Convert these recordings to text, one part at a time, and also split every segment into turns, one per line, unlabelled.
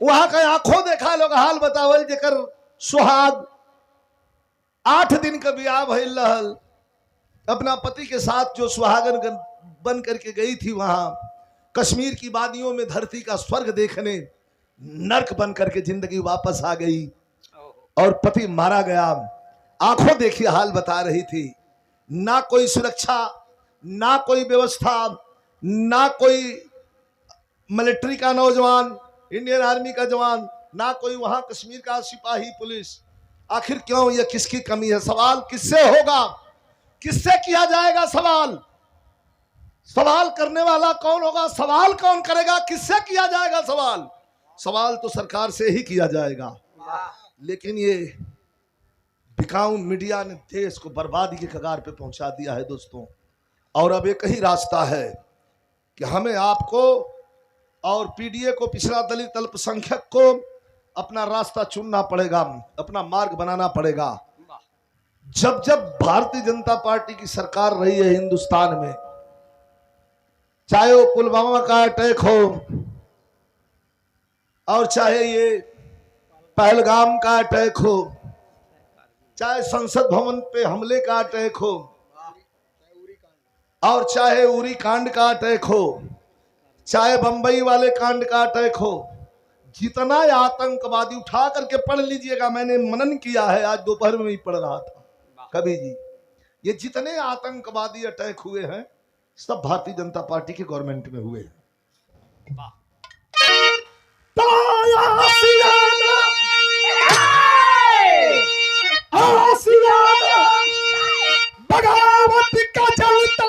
वहां का आंखों देखा लोग हाल बतावल जेकर सुहाग 8 दिन का ब्याह भइल रहल, अपना पति के साथ जो सुहागन बन करके गई थी वहां कश्मीर की वादियों में धरती का स्वर्ग देखने, नर्क बन करके जिंदगी वापस आ गई और पति मारा गया। आंखों देखी हाल बता रही थी, ना कोई सुरक्षा, ना कोई व्यवस्था, ना कोई मिलिट्री का नौजवान, इंडियन आर्मी का जवान, ना कोई वहां कश्मीर का सिपाही पुलिस। आखिर क्यों? यह किसकी कमी है? सवाल किससे होगा, किससे किया जाएगा सवाल? सवाल करने वाला कौन होगा? सवाल कौन करेगा? किससे किया जाएगा सवाल? सवाल तो सरकार से ही किया जाएगा। लेकिन ये बिकाऊ मीडिया ने देश को बर्बादी के कगार पे पहुंचा दिया है दोस्तों। और अब एक ही रास्ता है कि हमें, आपको और पीडीए को, पिछड़ा दलित अल्पसंख्यक को अपना रास्ता चुनना पड़ेगा, अपना मार्ग बनाना पड़ेगा। जब जब भारतीय जनता पार्टी की सरकार रही है हिंदुस्तान में, चाहे वो पुलवामा का अटैक हो और चाहे ये पहलगाम का अटैक हो, चाहे संसद भवन पे हमले का अटैक हो और चाहे उरी कांड का अटैक हो, चाहे बंबई वाले कांड का अटैक हो, जितना आतंकवादी उठा करके पढ़ लीजिएगा, मैंने मनन किया है, आज दोपहर में ही पढ़ रहा था कभी जी। ये जितने आतंकवादी अटैक हुए हैं सब भारतीय जनता पार्टी की गवर्नमेंट में हुए हैं।
बगावत का जलता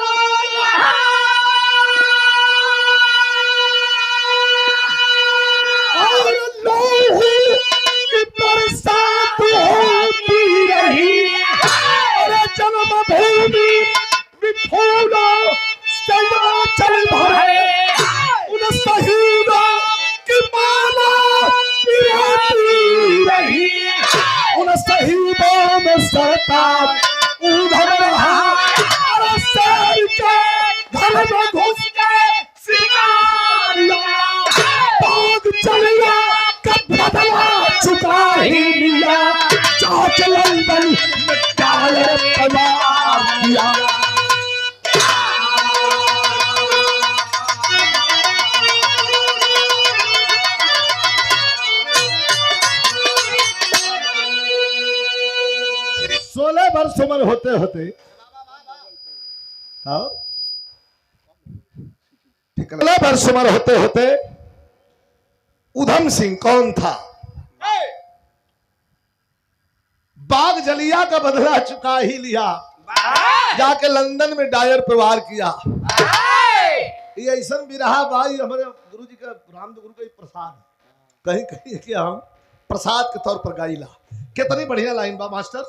और लोहे की बरसात होती रही। अरे जन्मभूमि विफोलो चल भरे, उन शहीदों की माला पिराती रही। उन शहीदों में सरताज उधर रहा और शेर के घर में घुस के शिकार बाग चलिया कब बदला चुका ही लिया। चाच लंदन में डाले पवार किया।
वर्ष उम्र होते होते 16 वर्ष उम्र होते होते उधम सिंह कौन था? बाग जलिया का बदला चुका ही लिया, जाके लंदन में डायर पर वार किया। ये ऐसा भी रहा भाई, हमारे गुरु जी का, रामदेव गुरु का प्रसाद, कहीं कहीं कि हम प्रसाद के तौर पर गाइला। कितनी बढ़िया लाइन बा मास्टर।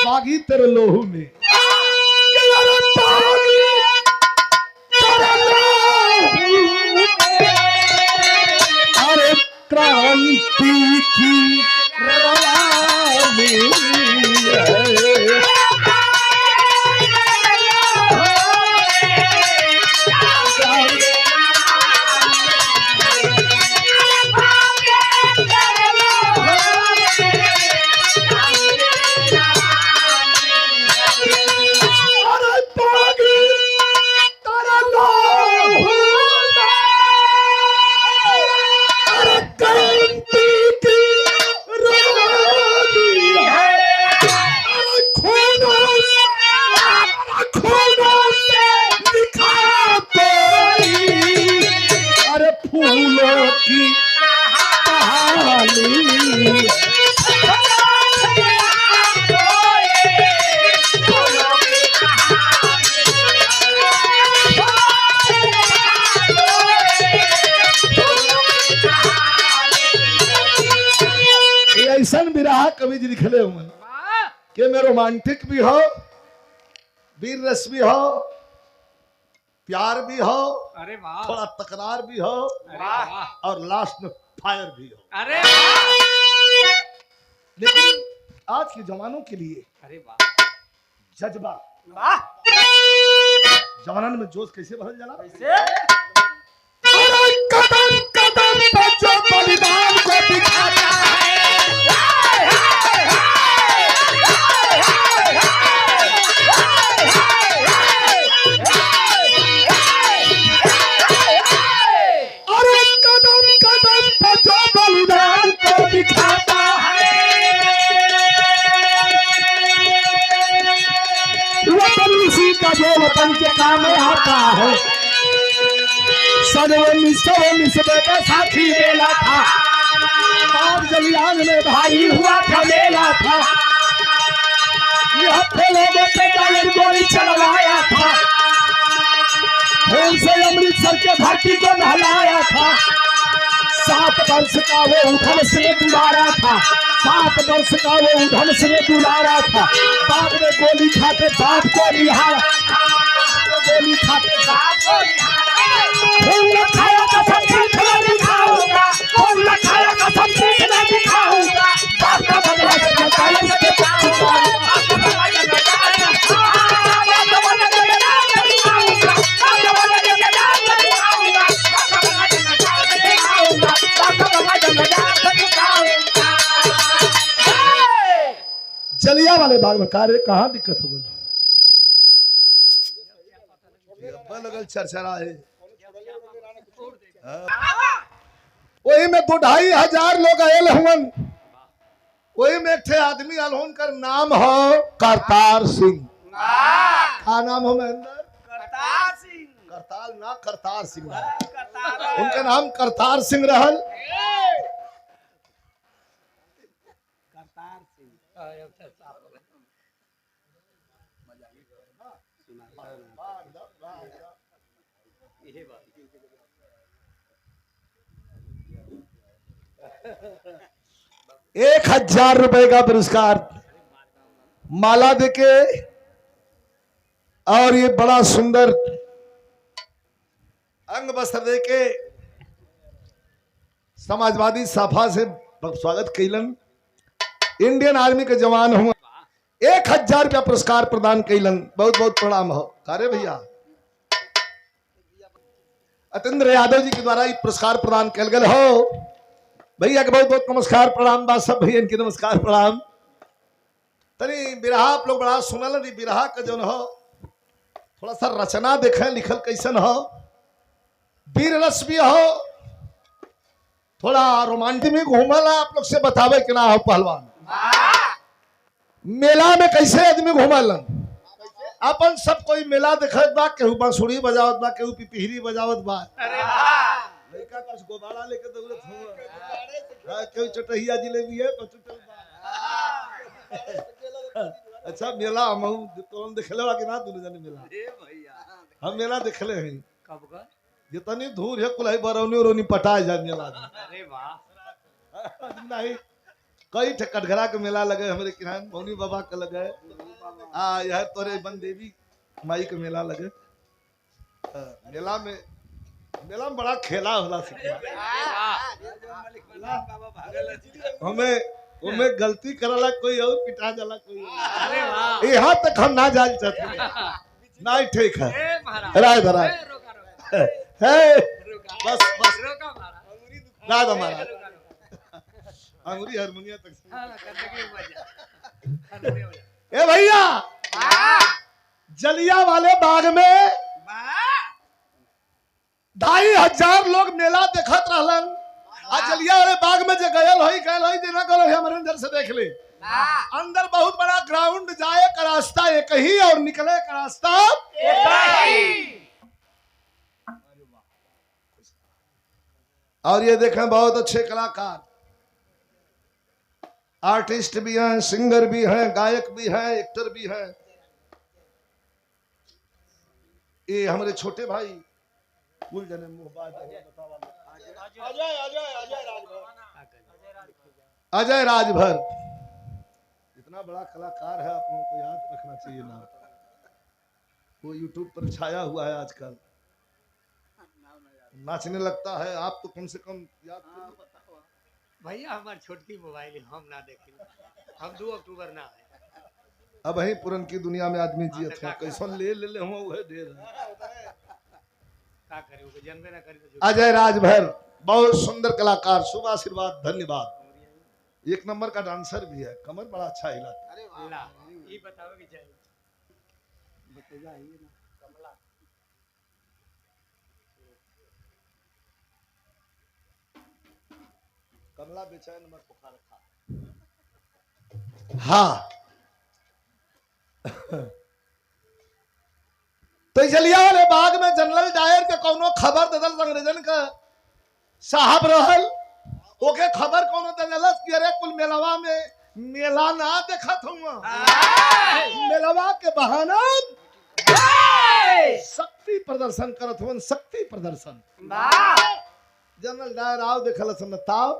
बागी तेरे लोहू में,
अरे क्रांति की रवानी
ऐसा विराह कवि जी लिखले हुए कि मैं रोमांटिक भी हो, वीर रस भी हो, प्यार भी हो,
अरे वाह,
थोड़ा तकरार भी हो,
अरे वाह,
और लास्ट में फायर भी हो।
अरे वाह,
लेकिन आज के जवानों के लिए
अरे वाह,
जज्बा,
वाह,
जवानन में जोश कैसे भरल जाला?
अरे कदम कदम पे जो बलिदान को दिखाता है, अरे कदम कदम पे जो बलिदान को दिखाता है, वतन उसी का जो वतन के काम आता है। सनोनिस बेटा साथी मेला था, बाग जलियान में भाई हुआ था मेला था, यह लोगों पे डालर गोली चलवाया था, खून से अमृतसर के धरती को नहलाया था। 7 वर्ष का वो उधम से दुलारा था, 7 वर्ष का वो उधम से दुलारा था। बाप ने गोली खाते बाप को निहारा, गोली खाते बाप को निहारा। खून न खाया कसम सीखना दिखाऊंगा, खून न खाया कसम सीखना दिखाऊंगा, बाप का बदला निकाले से चुकाऊंगा, बाप का बदला निकाले से जलिया वाले बाग में कार्य कहाँ दिक्कत हो गई?
लगल चरचरा है।
वही में 2-2,500 लोग आयल हुवन।
वही में एक ठे आदमी अलहोन कर नाम हो करतार सिंह। का नाम हो महेंद्र?
करतार सिंह,
करताल ना, करतार सिंह।
करतार,
उनका नाम करतार सिंह रहल।
करतार सिंह, ये बात
1,000 रुपए का पुरस्कार माला देके और ये बड़ा सुंदर अंग वस्त्र देके समाजवादी सभा से स्वागत कैलन। इंडियन आर्मी के जवान हुआ। 1,000 रुपया पुरस्कार प्रदान कैलन। बहुत बहुत प्रणाम हो। कार्य भैया अतेंद्र यादव जी के द्वारा ये पुरस्कार प्रदान कल गए हो। भैया के बहुत बहुत नमस्कार प्रणाम बा। सब भैया इनके नमस्कार प्रणाम। तनी बिरहा आप लोग बड़ा सुनल नहीं। बिरहा का जो हो थोड़ा सा रचना देखे लिखल कैसन हो, वीर रस भी हो, थोड़ा रोमांटिक में घूमल आप लोग से बतावे कि ना हो। पहलवान मेला में कैसे आदमी घूमल? अपन सब कोई मेला देखत बा, केहू बांसुरी बजावत बा, केहू पिपहिरी बजावत बा। लड़का का गोबाड़ा लेके दौड़त हुआ। हां केहू चटहिया जिलेबी है चुटल बा। अच्छा मेला हम तो देखले बा कि ना दोनों जने मेला? हम मेला देखले हैं।
कब का?
जितनी दूर है कुल बरौनी उरौनी पटा जा मेला।
अरे वाह,
नहीं कई कटघरा के मेला लगे हमारे किरान मौनी बाबा का लगे। यह तोरे बन देवी माई के मेला लगे। मेला में बड़ा खेला होला। हमें गलती करला कोई और पिटा जाला कोई।
अरे वाह,
यहाँ तक हम ना जान चाहते ना। ठीक है
ए महाराज,
राय धरा
ए, रोका रोका
है।
रोका,
बस
रोका महाराज,
राज हमारा
रोका रोका,
अंगुरी हारमोनिया तक।
हाँ करने की मजा, करने की मजा।
ए भैया जलिया वाले बाग में 2,500 लोग मेला देखत रहलन। आ जलिया वाले बाग में जो गयल होई देना गल हमारे अंदर से देख ले। अंदर बहुत बड़ा ग्राउंड, जाए का रास्ता एक ही और निकले का रास्ता और ये देखें बहुत अच्छे कलाकार, आर्टिस्ट भी हैं, सिंगर भी हैं, गायक भी हैं, एक्टर भी हैं। ये हमारे छोटे भाई कुल जने अजय राजभर। इतना बड़ा कलाकार है, आप लोगों को याद रखना चाहिए ना। वो यूट्यूब पर छाया हुआ है आजकल, नाचने लगता है। आप तो कम से कम याद करो।
भैया हमारी छोटकी मोबाइल है, हम ना देखें। हम 2 अक्टूबर ना है।
अब वही पुरन की दुनिया में आदमी जियत हो, कैसा ले ले हो वह ढेर है।
का करे वो जनबे ना करी तो
अजय राजभर बहुत सुंदर कलाकार, शुभ आशीर्वाद, धन्यवाद। एक नंबर का डांसर भी है, कमर बड़ा अच्छा हिला।
ला ये बताओ कि चाहिए बतेगा ही ना कमला।
कमला बेचैन मत पुकार रखा। हाँ तो जलियांवाला बाग में जनरल डायर के कोनो खबर ददल अंग्रेजन का साहब रहल, ओके खबर कोनो ददलस कि अरे कुल मेलवा में मेला ना देखत हुआ, मेलवा के बहाना शक्ति प्रदर्शन करत हुआ, शक्ति प्रदर्शन। जनरल डायर आओ देखल सन ताव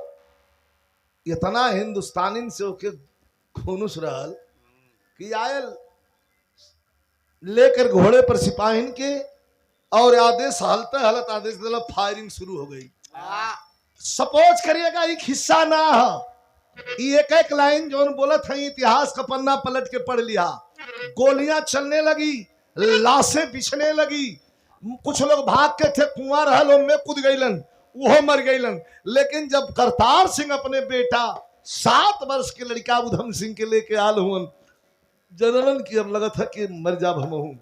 इतना हिंदुस्तानी से ओके खुनुस रहल कि आयल लेकर घोड़े पर सिपाहीन के और आदेश हलते हलत आदेश दिला, फायरिंग शुरू हो गई। सपोज करिएगा एक हिस्सा ना है, एक एक लाइन जो बोलत है इतिहास का पन्ना पलट के पढ़ लिया। गोलियां चलने लगी, लाशें बिछने लगी, कुछ लोग भाग के थे, कुआं रहल में कूद गईलन, वो मर गईलन। लेकिन जब करतार सिंह अपने बेटा 7 वर्ष के लड़का उधम सिंह के लेके आल हुन, जनरल की अब लगा था कि मर जा हम हूं।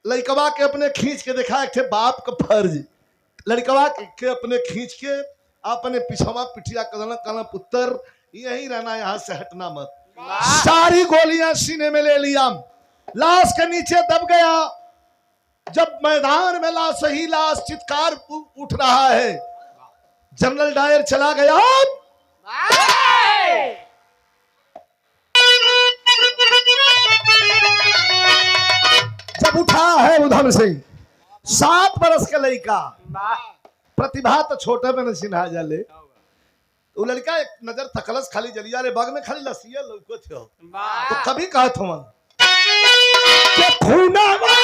लड़कवा के अपने खींच के देखा एक बाप का फर्ज, लड़कवा के अपने खींच के अपने पिछवा पिटिया कदना कला पुत्र यही रहना, यहां से हटना मत। सारी गोलियां सीने में ले लिया, लाश के नीचे दब गया। जब मैदान में लाश ही लाश चित्कार उठ रहा है, जनरल डायर चला गया। जब उठा है उधम सिंह 7 बरस के लड़का, प्रतिभा तो छोटे में न सिन्हा जाले, तो लड़का एक नजर थकलस खाली जलिया रे बाग में खाली लसिया लौकत हो। तो कभी कहत हवन के खूनावा,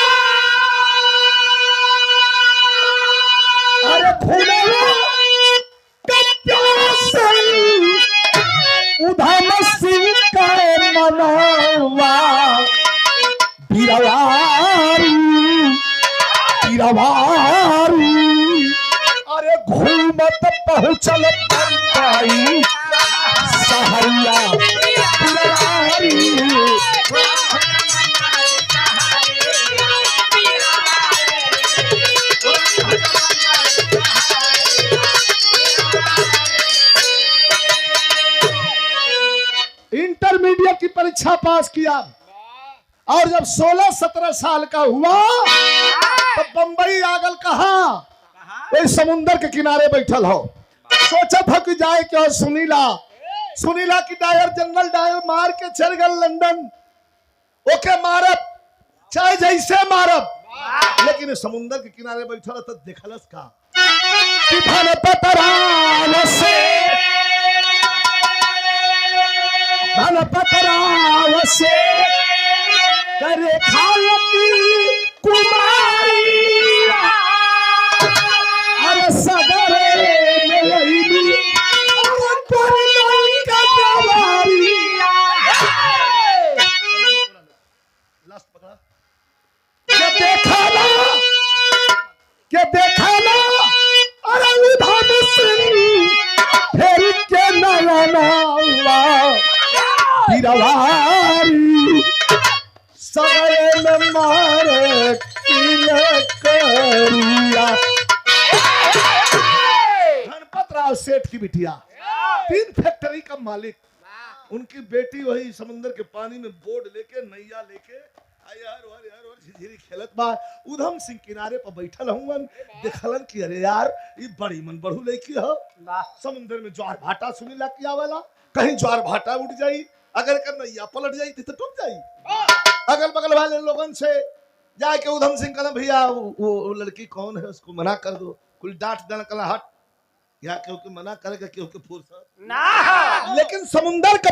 अरे खूनावा उधम सिंह का मनवा बिरवारी बिरवारी, अरे घूमत पहुंचल पंताई सहरिया बिरवारी। इंटरमीडिएट की परीक्षा पास किया और जब 16-17 साल का हुआ तो बंबई आगल कहा, कोई समुंदर के किनारे बैठल हो, सोचा था कि जाए क्या सुनीला की डायर जनरल डायर मार के चल गए लंदन, ओके मारब चाहे जैसे मारब, लेकिन समुंदर के किनारे बैठल तो देखलस का कि धन पतराव से करे खालती कुमारी, अरे सगरे में लईली अरे कोई का दवारी। लास्ट पकड़ा के देखा ना अरे उधम सिंह फेर के नयना बिरवारी, सगरे में मारे करिया। गणपत राव सेठ की बिटिया, 3 फैक्ट्री का मालिक, उनकी बेटी वही समुद्र के पानी में बोर्ड लेके नैया लेके झिझिरी खेलत बा। उधम सिंह किनारे पर बैठल हुआ, देखलन कि अरे यार ये बड़ी मन बढ़ू लड़की हो, समुद्र में ज्वार भाटा सुनीला किया वाला, कहीं ज्वार भाटा उठ जाई, अगर कर नैया पलट जाई तो टूट जाई। अगल बगल वाले लोगों से जाके उधम सिंह कहना भैया वो लड़की कौन है, उसको मना कर दो, कुल डांट देना, कहना हट क्या क्योंकि मना करेगा क्योंकि फुर्सत
ना
लेकिन समुंदर का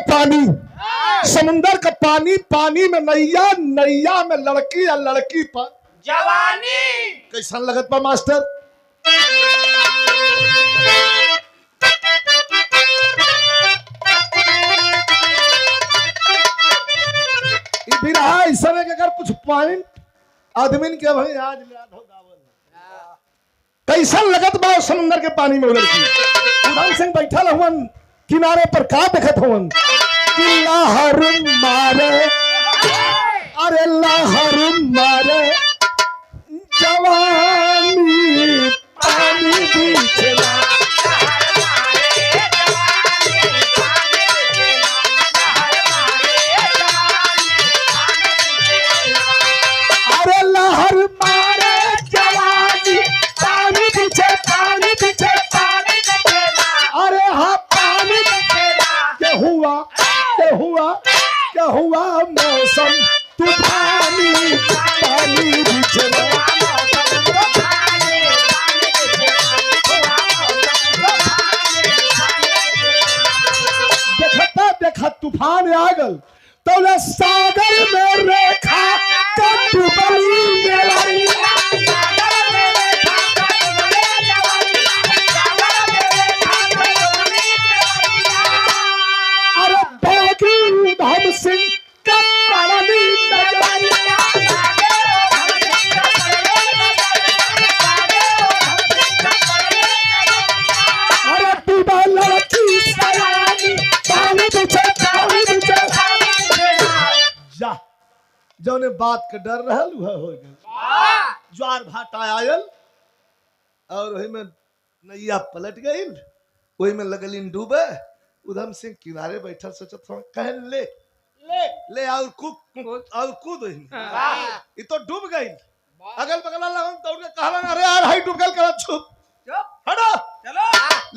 पानी पानी में नैया नैया में लड़की या लड़की पर
जवानी
कैसा लगत बा मास्टर? ई बिरहा ऐसा है कि अगर कुछ पॉइंट आदमी के भाई आज याद हो गावल कैसा लगत बा समुंदर के पानी में वो लड़की। उधम सिंह बैठल हुवन किनारे पर का देखत हुवन कि लहर मारे, अरे लहर मारे जवानी पानी बीचला। अरे लहर मारे जवानी पानी पीछे अरे हाँ पानी क्या हुआ मौसम तूफानी पानी पीछे। देखा तूफान आ गल तो सागर में रेखा डूबली अरे बागी उधम सिंह का पानी अरे डूबा लड़की सयानी पानी पीछे जा जौने बात के डर रहल वह हो गल। ज्वार भाटा आयल और वही में नैया पलट गई, वही में लगलिन डूबे। उधम सिंह किनारे बैठल सोचत कह ले ले और कूद ये तो डूब गई। अगल बगल लगन दौड़ के कहलन अरे यार हाई डूब गल कर छुप हटो चलो।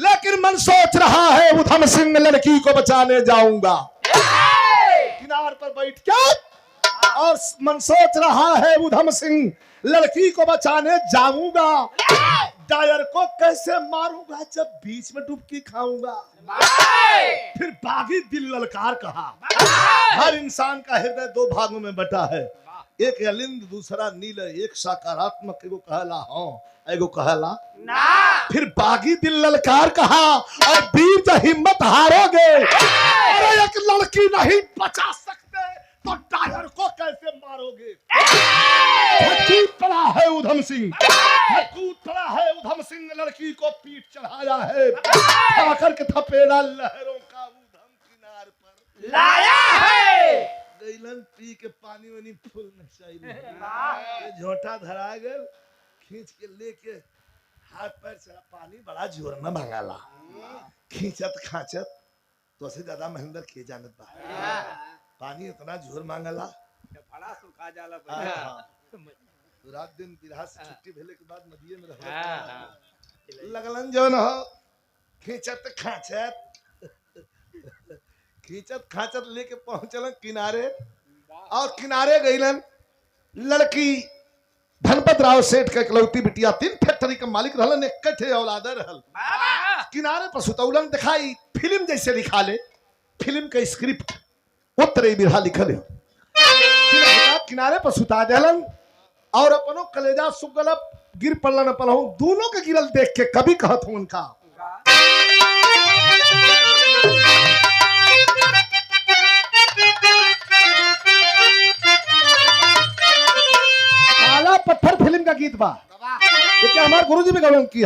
लेकिन मन सोच रहा है उधम सिंह लड़की को बचाने जाऊंगा। किनार पर बैठ के और मन सोच रहा है उधम सिंह लड़की को बचाने जाऊंगा। डायर को कैसे मारूंगा जब बीच में डुबकी खाऊंगा। फिर बागी दिल ललकार कहा। हर इंसान का हृदय दो भागों में बटा है, एक अलिंद दूसरा नील, एक सकारात्मक एगो कहला हाँ एगो कहला ना। फिर बागी दिल ललकार कहा और वीर जो हिम्मत हारोगे अरे एक लड़की नहीं बचा सकते तो टायर को कैसे मारोगे। कूद पड़ा है उधम सिंह, कूद पड़ा है उधम सिंह, लड़की को पीठ चढ़ाया है, आकर के थपेड़ा लहरों का उधम किनार पर लाया है। गैलन पी के पानी में नहीं फूल चाहिए, झोंटा धरा गल, खींच के लेके हाथ पैर से पानी बड़ा जोर में भंगाला, खींचत खाचत तो से ज्यादा महेंद्र के जानत बा। पानी इतना जोर मांगला
बड़ा सुखा जाला
तो रात दिन बिरहा से छुट्टी भेले के बाद नदिये में रह लगलन जौन हो खींचत खाचत लेके पहुंचलन किनारे। और किनारे गईलन लड़की धनपत राव सेठ के इकलौती बिटिया, 3 फैक्ट्री के मालिक रहलन, इकट्ठे औलादे रहल। किनारे पर सुतौलन दिखाई फिल्म जैसे लिखा ले, फिल्म का स्क्रिप्ट उत्तरे बिरहा लिखल है। किनारे पर सुता देलन और अपनो कलेजा सुगलप गिर पड़लन पलहू। दोनों के गिरल देख के कभी कहत हूं उनका काला पत्थर फिल्म का गीत बा। ये क्या हमारे गुरुजी भी गवन की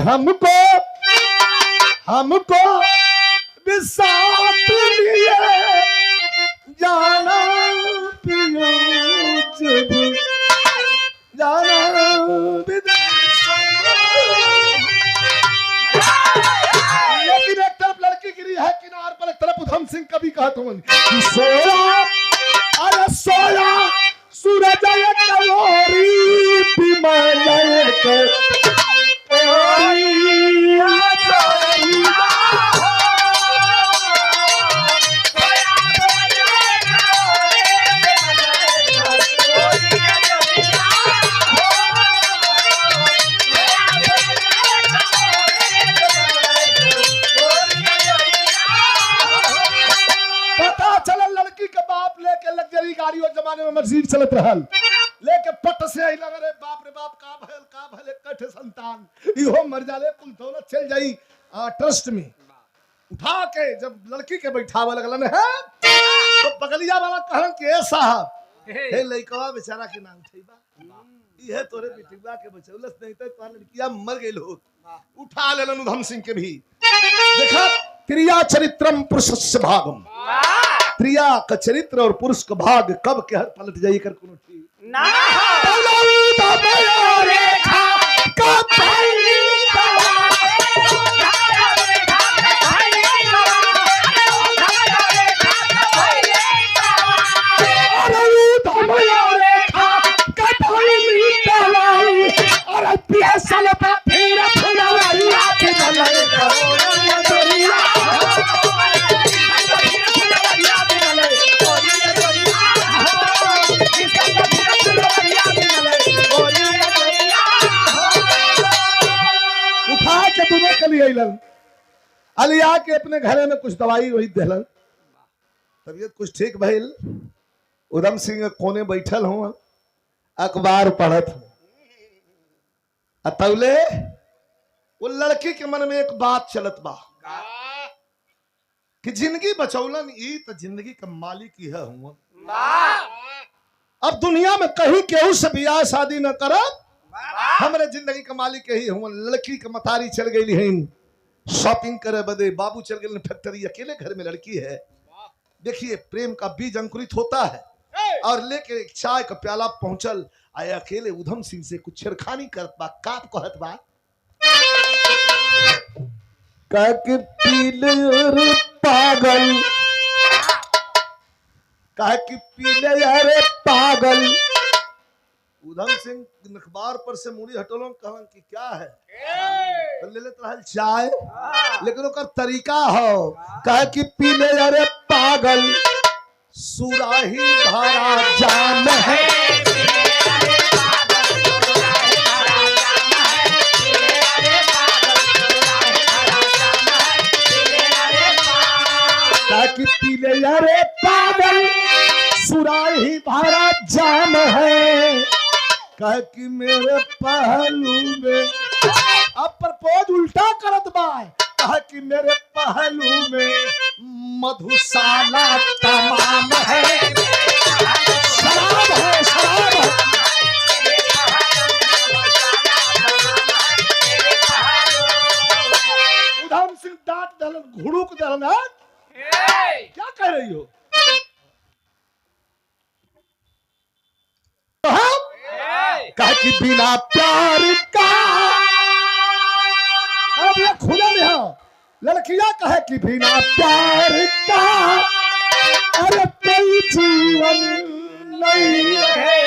हमको बिसात लिए जाना पियो जब जाना लेकिन एक तरफ लड़की गिरी है किनार पर, एक तरफ उधम सिंह कभी कहते हैं सोया अरे सोया सूरज कलोरी पिमाया के लगे रे बाप का भयल कठ संतान इहो मर जाले कुल दौलत चल जाई ट्रस्ट में उठा के जब लड़की के बैठावे लगलन है तो बगलिया वाला कहलन कि ए साहब हे लइकवा बेचारा के नाम उठैबा इहे तोरे बेटिया के बचौलस नहीं तो तोर लड़किया मर गइल हो उठा लेलन उधम सिंह के भी देखा क्रिया चरित्रम पुरुषस्य भागम क्रिया का चरित्र और पुरुष का भाग कब कहर पलट जाई कर कोनो ठीक
ना रेखा का
अलिया के अपने घरे में कुछ दवाई वही दिलन तबीयत कुछ ठीक भइल उधम सिंह कोने बैठल हूँ अखबार पढ़त अतौले वो लड़की के मन में एक बात चलत बा कि जिंदगी बचौलन ई तो जिंदगी का मालिक ही है हुआ अब दुनिया में कहीं केहू से बियाह शादी न करब हमरे जिंदगी का मालिक यही हुआ लड़की के मतारी चल गई है शॉपिंग करे बदे बाबू चल गए फैक्ट्री अकेले घर में लड़की है देखिए प्रेम का बीज अंकुरित होता है और लेके एक चाय का प्याला पहुंचल आए अकेले उधम सिंह से कुछ छेड़खानी करत बा काप कहत बा
काके पीले रे पागल
काहे पीले यारे पागल उधम सिंह अखबार पर से मुड़ी हटोलो कहलन कि क्या है तो ले लेत रहल चाय लेकिन ओकर तरीका हो कहे कि पीले अरे पागल सुराही भरा जाम है कहे कि पीले अरे पागल सुराही भरा जाम है कहे कि मेरे पहलू में अब प्रपोज उल्टा करत बा कहे कि मेरे पहलू में मधुशाला तमाम है शराब है शराब उधम सिंह डांट दलन घुड़ुक दलन क्या कह रही हो कहे कि बिना प्यार का अब ये खुला नहीं है लड़कियां कहे कि बिना प्यार का अरे कोई जीवन नहीं है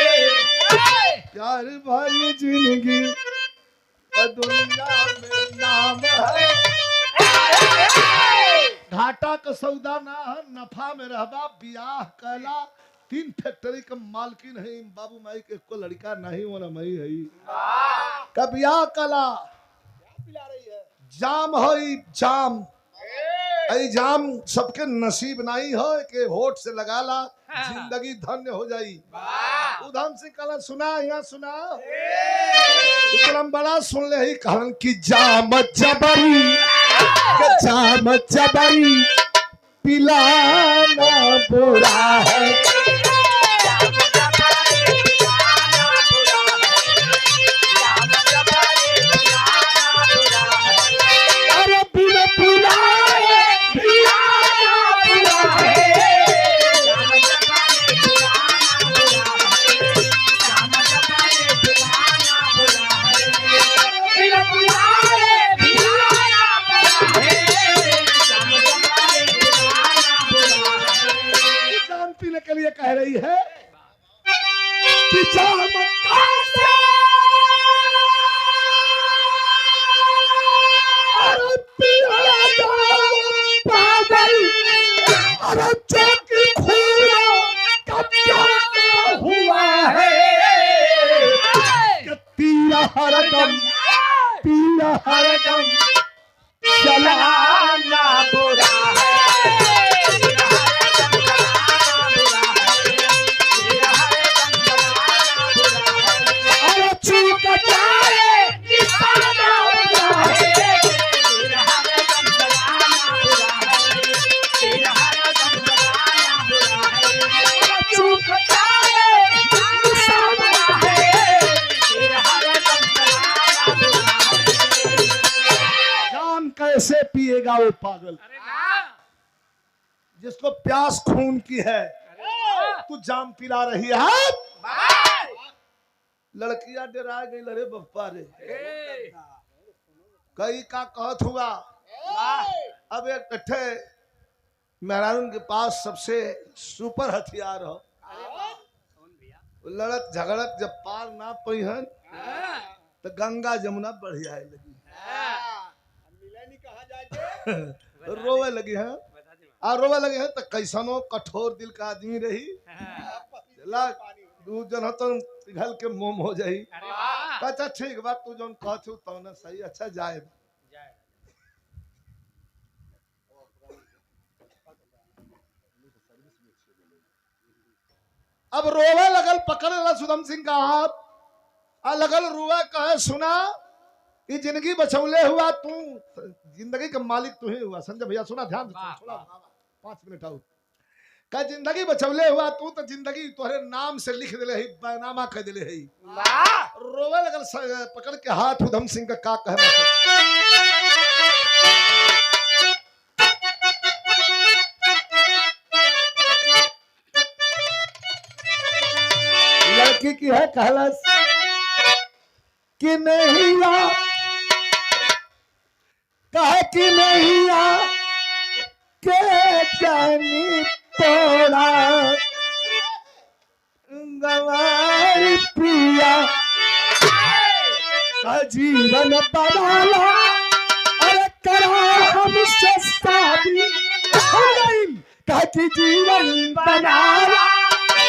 प्यार भरी जिंदगी दुनिया में नाम है घाटा का सौदा ना है नफा में रहबा बियाह कला 3 फैक्ट्री का मालकिन है बाबू माई के को लड़का नहीं होना मई है कबिया कला जाम है जाम ऐ जाम सबके नसीब नहीं हो के होठ से लगा ला जिंदगी धन्य हो जाई उधम से कला सुना यहाँ सुना बड़ा सुन ले ही कहन की जाम जबरी पिलाना बुरा है अरे बिना पिलाए पिलाना बुरा है बिना पिलाए पीने के लिए कह रही है कि पागल अरे चौकी खूरा कब क्या हुआ है कि तीरा हरदम चलाना बुरा है पिएगा वो पागल।
अरे ना
जिसको प्यास खून की है तू जाम पिला रही है। लड़कियां डरा गई, लड़े बप्पा रे कई का कहत हुआ। अब एक कट्ठे मेहरारून के पास सबसे सुपर हथियार हो, लड़त झगड़त जब पार ना पई हन तो गंगा जमुना बढ़िया लगी रोवे लगी है। आ रोवे लगे हैं तो कैसनो कठोर दिल का आदमी रही दू जन तो पिघल के मोम हो जाई। अच्छा ठीक बात तू जौन कहत हो तो ना सही, अच्छा जाए। अब रोवे लगल, पकड़ ला सुदम सिंह का हाथ आ लगल रुआ कहे सुना ये जिंदगी बचौले हुआ तू, जिंदगी का मालिक तू ही हुआ। संजय भैया सुना ध्यान से, थोड़ा 5 मिनट आओ। का जिंदगी बचौले हुआ तू तो जिंदगी तोहरे नाम से लिख दिले है, बैनामा कह दिले है। रोवे लगल पकड़ के हाथ उधम सिंह का कहे लड़की की है कहलस कि नहीं आ, कहे कि नहीं आ के जानी तोड़ा गवारी पिया का जीवन बनाला। अरे करा हमसे शादी कहे कि जीवन बनाला।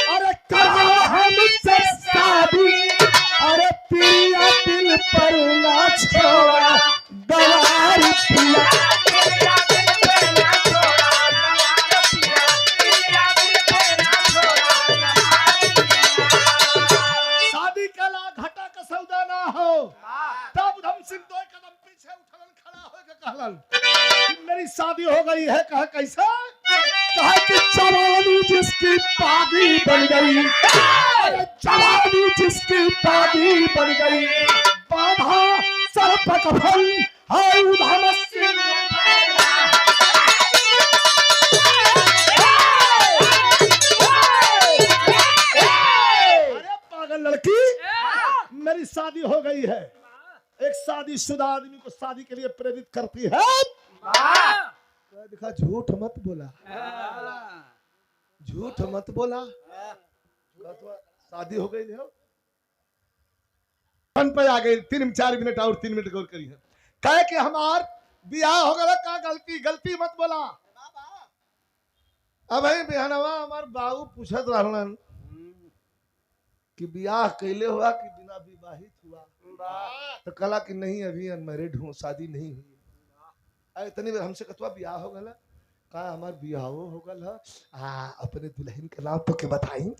अरे करा हमसे शादी, अरे पिया दिल पर ना छोड़ा गवारी पिया। शादी के ला घटा का सौदा ना हो। तब उधम सिंह 2 कदम पीछे उठलन, खड़ा होकर कहलन मेरी शादी हो गई है। कहा कैसे? कहा कि जवानी जिसकी पागी बन गई, जवानी जिसकी पागी बन गई, बाधा सर पर कफन है उधम सिंह। अरे पागल लड़की, मेरी शादी हो गई है। एक शादीशुदा आदमी को शादी के लिए प्रेरित करती है। देखा झूठ मत बोला, झूठ मत बोला। शादी हो गई है पे आ गई। 3-4 मिनट और 3 मिनट गौर करिए। कहे कि हमार बियाह हो गया का गलती, गलती मत बोला। अब बिहानवा हमार बाबू पूछत रहलन कि बियाह कैले हुआ कि बिना विवाहित हुआ, तो कला कि नहीं अभी अनमैरिड हूँ, शादी नहीं हुई। इतनी बार हमसे कतवा बियाह हो गला, कहा हमार बियाहो हो गल अपने दुल्हन के नाम तो के बताई।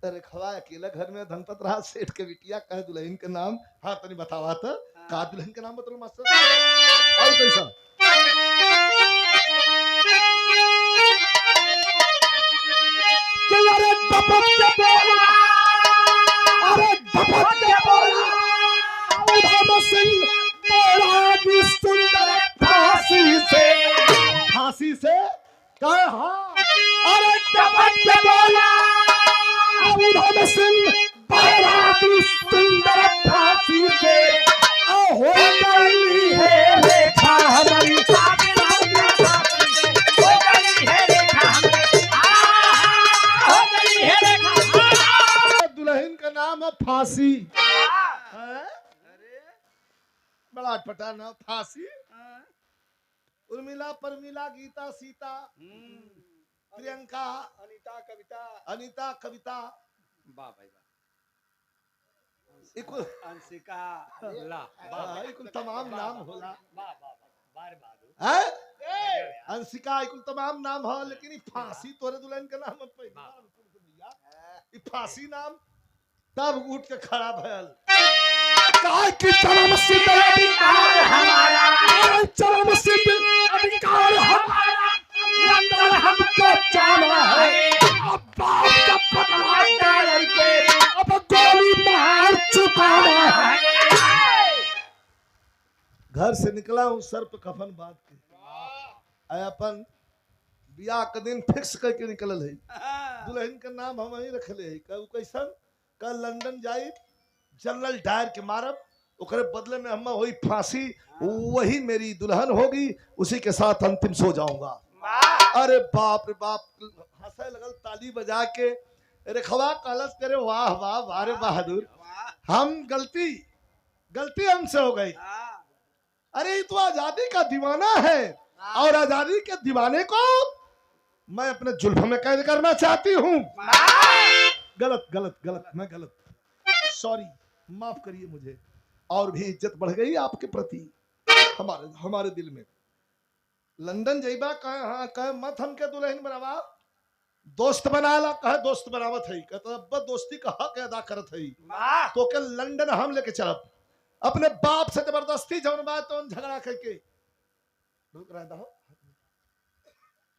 अरे खवा अकेला घर में धनपत रहा, सेठ के बिटिया कहे दुल्हन के नाम। हाँ तनी बतावा तो का दुल्हन के नाम बतलो मास्टर। और कैसा
अरे डपट के बोला, अरे डपट के बोला उधम सिंह बोला कि सुंदर फांसी से,
फांसी से कहे हाँ।
अरे डपट के बोला उधम सिंह बोला कि सुंदर फांसी से हो गई है रेखा हमारी, हो गई है रेखा हमारी।
दुल्हन का नाम है फांसी। बड़ा अटपटा नाम फांसी। उर्मिला, परमिला, गीता, सीता, प्रियंका, अनीता, कविता,
अंशिका
तमाम नाम होला।
बार
अंशिका तमाम नाम हो, लेकिन फांसी तोरे दुल्हन का नाम है। फांसी नाम तब उठ के खड़ा भयल।
कहा कि चरम सिद्ध अधिकार हमारा, चरम सिद्ध अधिकार हमारा, अंदर हमको जाना है। अब बाप का बदला डाल के अब गोली मार चुकाना है।
घर घर से निकला हूँ सर पे कफन बांध के, अपन बियाह के दिन फिक्स करके निकलल है। दुल्हन का नाम हम ही रखले है। कैसन कल लंदन जाई जनरल डायर के मारब, ओकरे बदले में हम वही फांसी, वही मेरी दुल्हन होगी, उसी के साथ अंतिम सो जाऊंगा। अरे बाप रे बाप, हंसे लगल ताली बजा के। रेखवा कलश करे वाह वाह वारे बहादुर, हम गलती हमसे हो गई। अरे ये तो आजादी का दीवाना है और आजादी के दीवाने को मैं अपने जुल्फ में कैद करना चाहती हूँ। गलत गलत गलत, मैं गलत, सॉरी, माफ करिए मुझे। और भी इज्जत बढ़ गई आपके प्रति हमारे दिल में। लंदन जइबा कहे हाँ कहे मत हमके दुल्हन बनावा, दोस्त बनाला कहे दोस्त बनावत है, कहता दोस्ती का हक अदा करत है, तो के लंदन हम लेके चलब। अपने बाप से जबरदस्ती जौन बात तो झगड़ा करके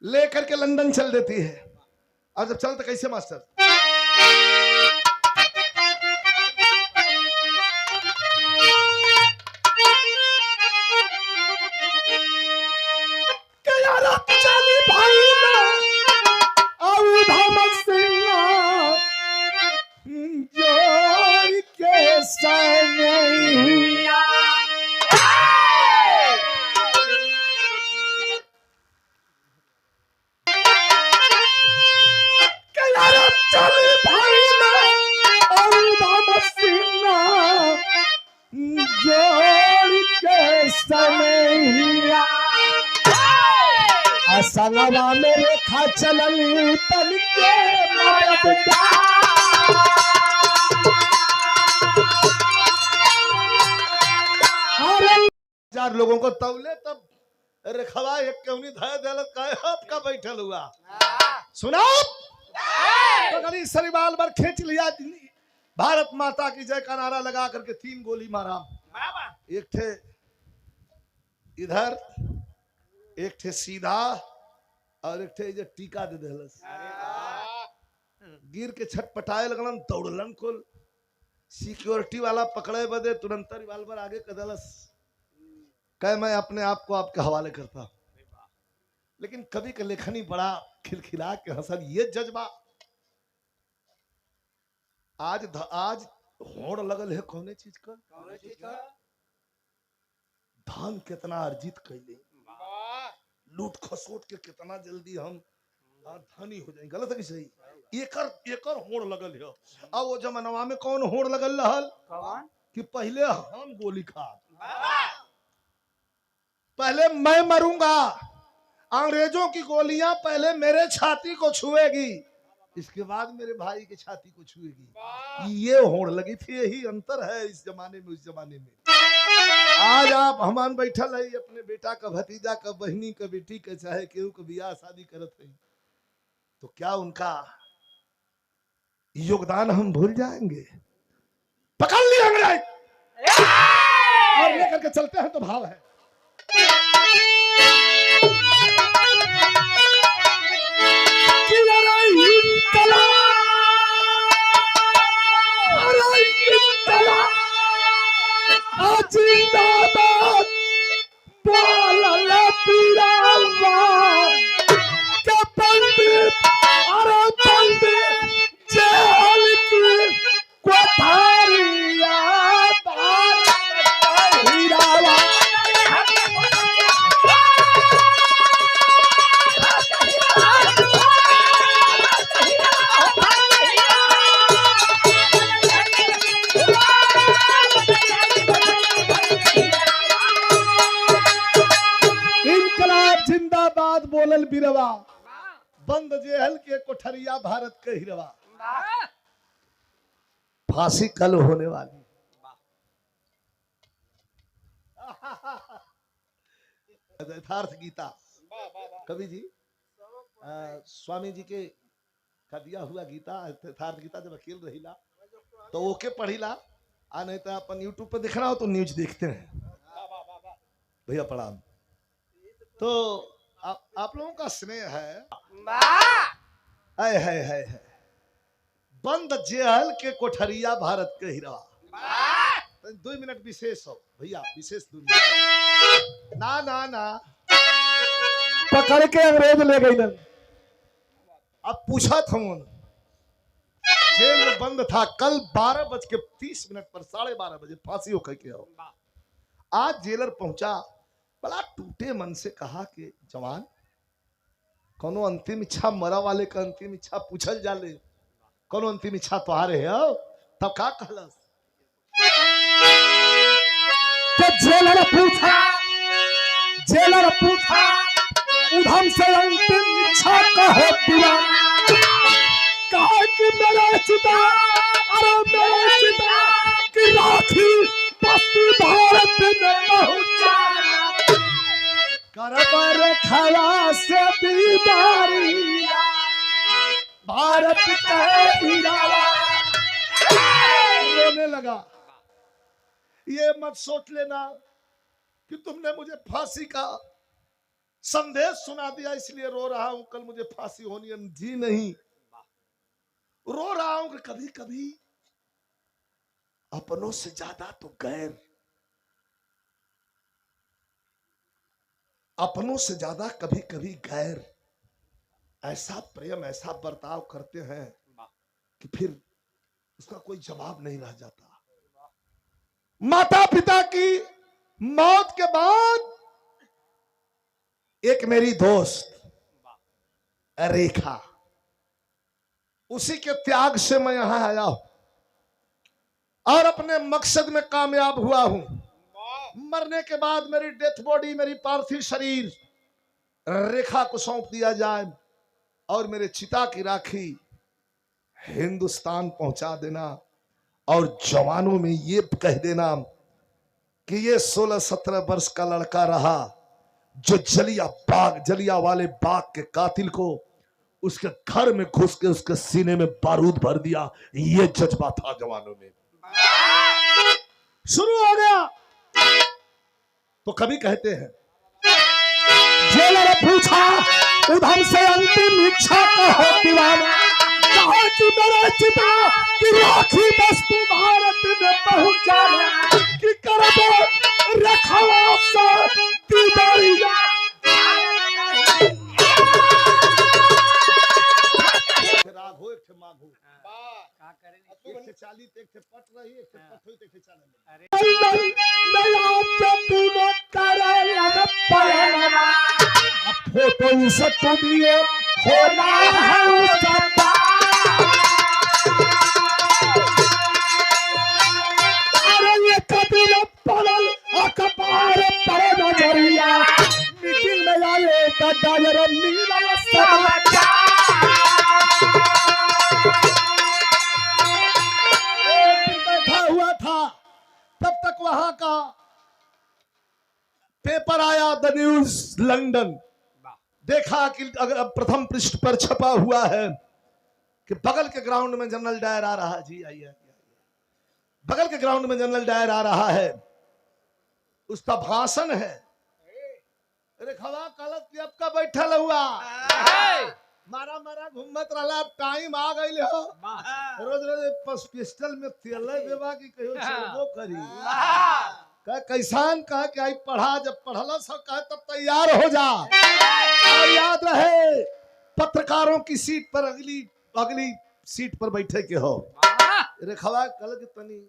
लेकर के लंदन चल देती है। और जब चलते कैसे मास्टर,
संगवा में रेखा चलली पल के
चार लोगों को तौले तब रेखवा एक क्यों धाय दलत का आपका बैठल हुआ। सुना तो सरिवाल पर खींच लिया, भारत माता की जय का नारा लगा करके 3 गोली मारा। एक थे इधर, एक थे सीधा, और एक थे जो टीका दे देलस। गिर के छटपटाए लगलन, दौड़लन कुल। सिक्योरिटी वाला पकड़े बदे तुरंत रिवाल्वर आगे कदलस, कहे मैं अपने आप को आपके हवाले करता हूं। लेकिन कवि का लेखनी बड़ा खिलखिला के हंसल। ये जज्बा आज होड़ लगल है कौने चीज का, धन कितना अर्जित कैले, लूट खसोट के कितना जल्दी हम धनी हो जाएंगे। गलत है कि सही? एकर होड़ लगल है। अब वो जमानवा में कौन होड़ लगल रहल कि पहले हम गोली खा, पहले मैं मरूंगा, अंग्रेजों की गोलियां पहले मेरे छाती को छुएगी, इसके बाद मेरे भाई की छाती को छुएगी। ये होड़ लगी थी। यही अंतर है इस जमाने में उस जमाने में। आज आप हमान बैठल है अपने बेटा का, भतीजा का, बहनी का, बेटी का, चाहे केहू का बियाह शादी करत है, तो क्या उनका योगदान हम भूल जाएंगे? पकड़ लिया अंग्रेज और लेकर के चलते हैं तो भाव है।
जिंदाबाद बोलल पीरावा के पंडित, अरे पंडित जेल की कोठारिया भारत हीरावा।
जिंदाबाद बोलल बिरवा, बंद जेहल के कोठरिया भारत के हिरवा। फांसी कल होने वाली। यथार्थ गीता कवि जी स्वामी जी के का दिया हुआ गीता, यथार्थ गीता जब अकेल रहीला तो ओके पढ़ीला, आ नहीं तो अपन यूट्यूब पर देखना हो तो न्यूज देखते हैं। भैया प्रणाम। तो आप लोगों का स्नेह है, बंद जेल के कोठरिया भारत के हिरवा। 2 मिनट विशेष हो भैया, विशेष 2 मिनट। ना ना ना,
पकड़ के अंग्रेज ले गई ना।
अब पूछा था उन्होंने, जेल में बंद था, कल 12:30 पर 12:30 बजे फांसी होकर के आओ। आज जेलर पहुंचा, बड़ा टूटे मन से कहा कि जवान, कोनो अंतिम इच्छा, मरा वाले का अंतिम इच्छा पूछल जाले, कोनो अंतिम इच्छा तुम्हारे है? तब का कहलस?
तो जेलर पूछा उधम से अंतिम इच्छा कहो दीवान। कहा कि मेरा चिता, अरे मेरा चिता की राखी बस्ती भारत में पहुंचा, कर पर खला से दीदारी भारत का हीरा।
रोने लगा। ये मत सोच लेना कि तुमने मुझे फांसी का संदेश सुना दिया इसलिए रो रहा हूं, कल मुझे फांसी होनी है। जी नहीं, रो रहा हूं कि कभी कभी अपनों से ज्यादा तो गैर, अपनों से ज्यादा कभी कभी गैर ऐसा प्रेम, ऐसा बर्ताव करते हैं कि फिर उसका कोई जवाब नहीं रह जाता। माता पिता की मौत के बाद एक मेरी दोस्त रेखा, उसी के त्याग से मैं यहां आया हूं और अपने मकसद में कामयाब हुआ हूं। मरने के बाद मेरी डेथ बॉडी, मेरी पार्थिव शरीर रेखा को सौंप दिया जाए और मेरे चिता की राखी हिंदुस्तान पहुंचा देना और जवानों में ये कह देना कि ये 16-17 वर्ष का लड़का रहा जो जलिया वाले बाग के कातिल को उसके घर में घुस के उसके सीने में बारूद भर दिया। ये जज्बा था जवानों में। शुरू हो गया तो कभी कहते हैं,
जेलर पूछा उधम से अंतिम इच्छा कहो दीवाना। कहा कि मेरे चिता की राखी बस्ती भारत में पहुंचाना, कि कर दो रखवा से दीदारी।
राघो एक थे माघो,
का करें?
एक थे चाली, एक थे पट रही, एक थे पठोई, एक थे चाले।
फोटो से तुम्हें खोला है उसका। अरे ये कभी न पड़ल अखबार पर नजरिया, मीटिंग में आए का डायर मिला समाचार।
एक दिन बैठा हुआ था, तब तक वहां का पेपर आया, द न्यूज लंदन। देखा कि अगर प्रथम पृष्ठ पर छपा हुआ है कि बगल के ग्राउंड में जनरल डायर आ रहा है। जी आइए, बगल के ग्राउंड में जनरल डायर आ रहा है, उसका भाषण है। अरे खवा कलत की आपका बैठल हुआ, मारा मारा घूमत रहा, टाइम आ गई हो। रोज रोज पिस्टल में तेल देवा की कहो चलबो करी। कैसान कहा कि आई पढ़ा, जब पढ़ला सब कहे तब तैयार हो जा। और याद रहे पत्रकारों की सीट पर अगली सीट पर बैठे के हो। रेखवा कल के तनी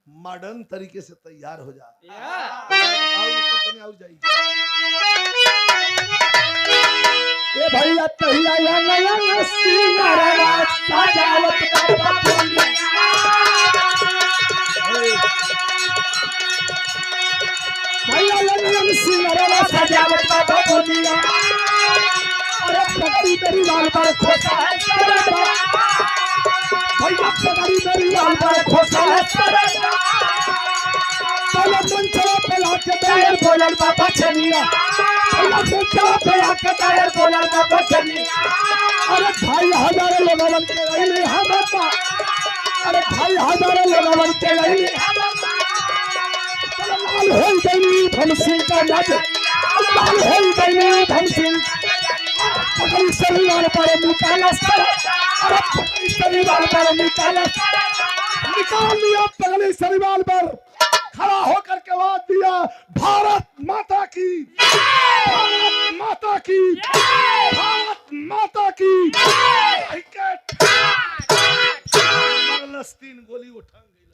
मॉडर्न तरीके से तैयार हो जा। आओ जाइए।
ये भैया तहिया या नया सिंगारा सजावट का बोलिया। भैया नया सिंगारा सजावट का बोलिया। अरे पगड़ी मेरी लाल पर खोसा है सरदा। भैया पगड़ी मेरी लाल पर खोसा है सरदा। पहला मंचला पे आके दायर बोलल बाबा छनिया। पहला मंचला पे आके दायर बोलल बाबा छनिया। अरे भाई हजारों लोगन के रही हमता। अरे भाई हजारों लोगन के रही हमता। लाल होई गई धमसिंह का नाच। लाल होई गई धमसिंह। पगड़ी शरीर पर निकाला सर। अरे पगड़ी शरीर पर निकाला। निकाल लिया पगड़ी शरीर पर। की
मरलस 3 गोली उठा गई